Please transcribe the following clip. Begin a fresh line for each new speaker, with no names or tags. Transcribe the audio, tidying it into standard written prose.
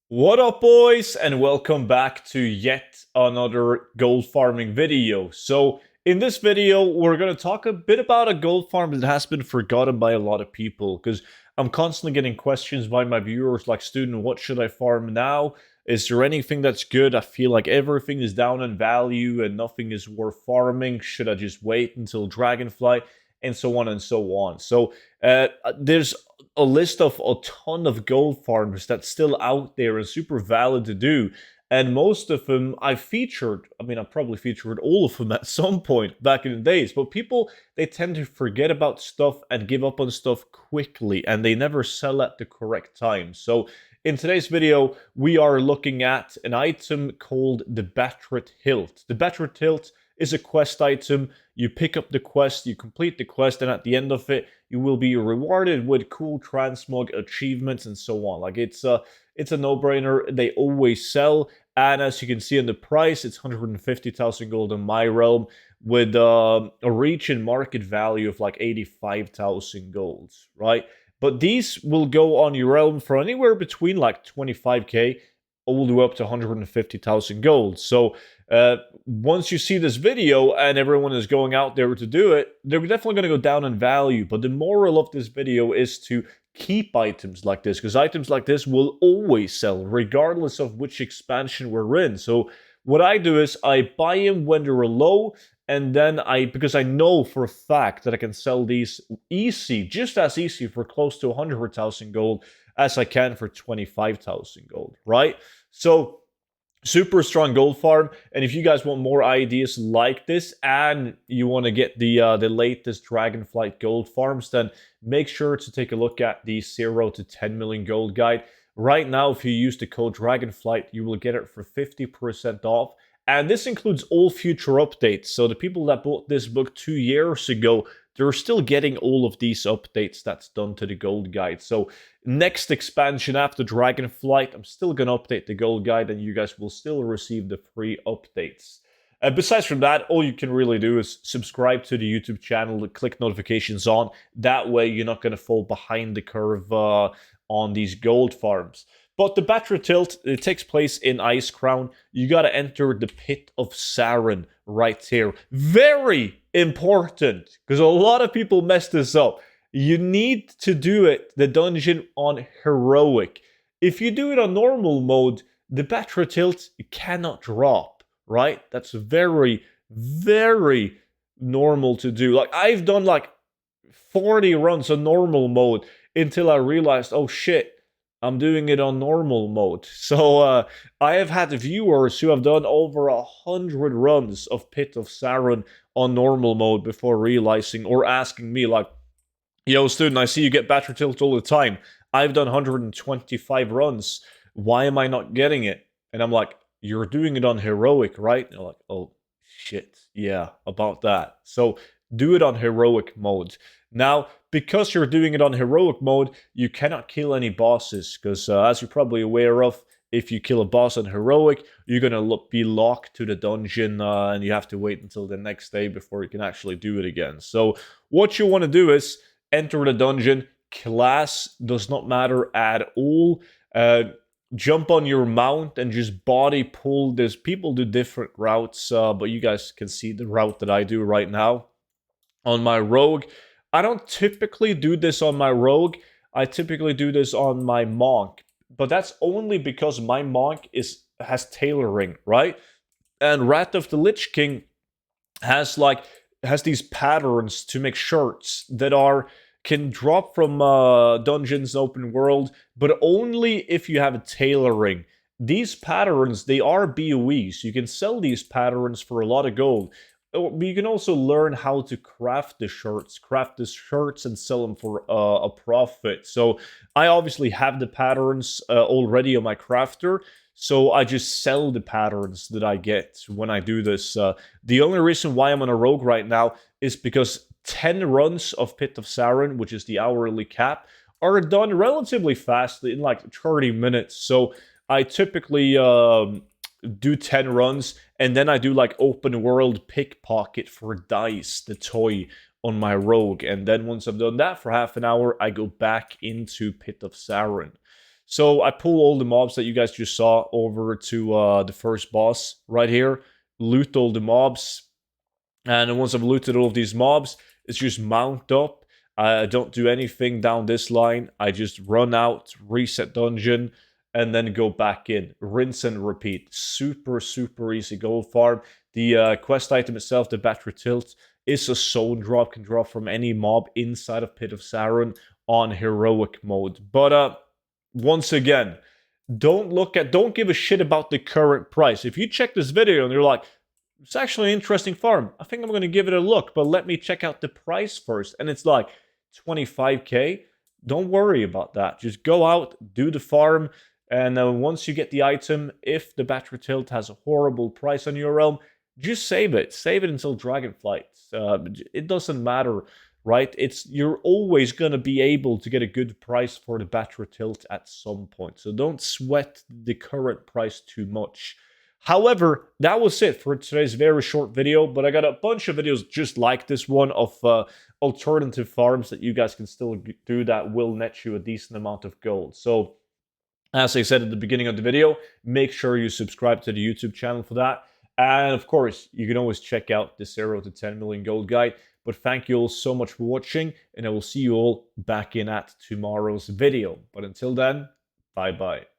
What up, boys, and welcome back to yet another gold farming video. So, in this video, we're going to talk a bit about a gold farm that has been forgotten by a lot of people because I'm constantly getting questions by my viewers like, student, what should I farm now? Is there anything that's good? I feel like everything is down in value and nothing is worth farming. Should I just wait until Dragonfly? And so on and so on. So, there's a list of a ton of gold farms that's still out there and super valid to do. And most of them I've featured. I mean, I've probably featured all of them at some point back in the days. But people, they tend to forget about stuff and give up on stuff quickly, and they never sell at the correct time. So in today's video, we are looking at an item called the Battered Hilt. The Battered Hilt is a quest item. You pick up the quest, you complete the quest, and at the end of it, you will be rewarded with cool transmog achievements and so on. Like it's a no-brainer. They always sell, and as you can see in the price, it's 150,000 gold in my realm with a reach and market value of like 85,000 gold, right? But these will go on your realm for anywhere between like 25k all the way up to 150,000 gold. So once you see this video and everyone is going out there to do it, they're definitely going to go down in value. But the moral of this video is to keep items like this, because items like this will always sell regardless of which expansion we're in. So what I do is I buy them when they're low, and then because I know for a fact that I can sell these easy, just as easy for close to 100,000 gold as I can for 25,000 gold, right? So super strong gold farm. And if you guys want more ideas like this and you want to get the latest Dragonflight gold farms, then make sure to take a look at the 0 to 10 million gold guide. Right now, if you use the code Dragonflight, you will get it for 50% off. And this includes all future updates. So the people that bought this book 2 years ago, they're still getting all of these updates that's done to the gold guide. So next expansion after Dragonflight, I'm still going to update the gold guide and you guys will still receive the free updates. Besides from that, all you can really do is subscribe to the YouTube channel and click notifications on. That way you're not going to fall behind the curve on these gold farms. But the Battered Hilt, it takes place in Icecrown. You gotta enter the Pit of Saren right here. Very important, because a lot of people mess this up. You need to do it, the dungeon, on Heroic. If you do it on normal mode, the Battered Hilt cannot drop, right? That's very, very normal to do. Like, I've done like 40 runs on normal mode until I realized, oh shit, I'm doing it on normal mode. So I have had viewers who have done over 100 runs of Pit of Saren on normal mode before realizing or asking me like, yo, student, I see you get Battered Hilt all the time. I've done 125 runs. Why am I not getting it? And I'm like, you're doing it on Heroic, right? And they're like, oh, shit. Yeah, about that. So do it on Heroic mode. Now, because you're doing it on Heroic mode, you cannot kill any bosses, because as you're probably aware of, if you kill a boss on Heroic, you're going to be locked to the dungeon, and you have to wait until the next day before you can actually do it again. So what you want to do is enter the dungeon. Class does not matter at all. Jump on your mount and just body pull. There's people do different routes, but you guys can see the route that I do right now on my rogue. I don't typically do this on my rogue. I typically do this on my monk, but that's only because my monk has tailoring, right? And Wrath of the Lich King has these patterns to make shirts that can drop from dungeons open world, but only if you have a tailoring. These patterns, they are BOE, so you can sell these patterns for a lot of gold. But you can also learn how to craft the shirts and sell them for a profit. So I obviously have the patterns already on my crafter, so I just sell the patterns that I get when I do this. The only reason why I'm on a rogue right now is because 10 runs of Pit of Saren, which is the hourly cap, are done relatively fast in like 30 minutes. So I typically do 10 runs, and then I do like open world pickpocket for dice, the toy, on my rogue. And then once I've done that for half an hour, I go back into Pit of Saren. So I pull all the mobs that you guys just saw over to the first boss right here, loot all the mobs, and once I've looted all of these mobs, it's just mount up. I don't do anything down this line. I just run out, reset dungeon, and then go back in. Rinse and repeat. Super, super easy gold farm. The quest item itself, the battery tilt, is a soul drop. Can drop from any mob inside of Pit of Sauron on heroic mode. But once again, don't give a shit about the current price. If you check this video and you're like, it's actually an interesting farm, I think I'm going to give it a look, but let me check out the price first. And it's like 25k. Don't worry about that. Just go out, do the farm, and once you get the item, if the battery tilt has a horrible price on your realm, just save it. Save it until Dragonflight. It doesn't matter, right? You're always going to be able to get a good price for the battery tilt at some point. So don't sweat the current price too much. However, that was it for today's very short video, but I got a bunch of videos just like this one of alternative farms that you guys can still do that will net you a decent amount of gold. So, as I said at the beginning of the video, make sure you subscribe to the YouTube channel for that. And of course, you can always check out the 0 to 10 million gold guide. But thank you all so much for watching, and I will see you all back in at tomorrow's video. But until then, bye-bye.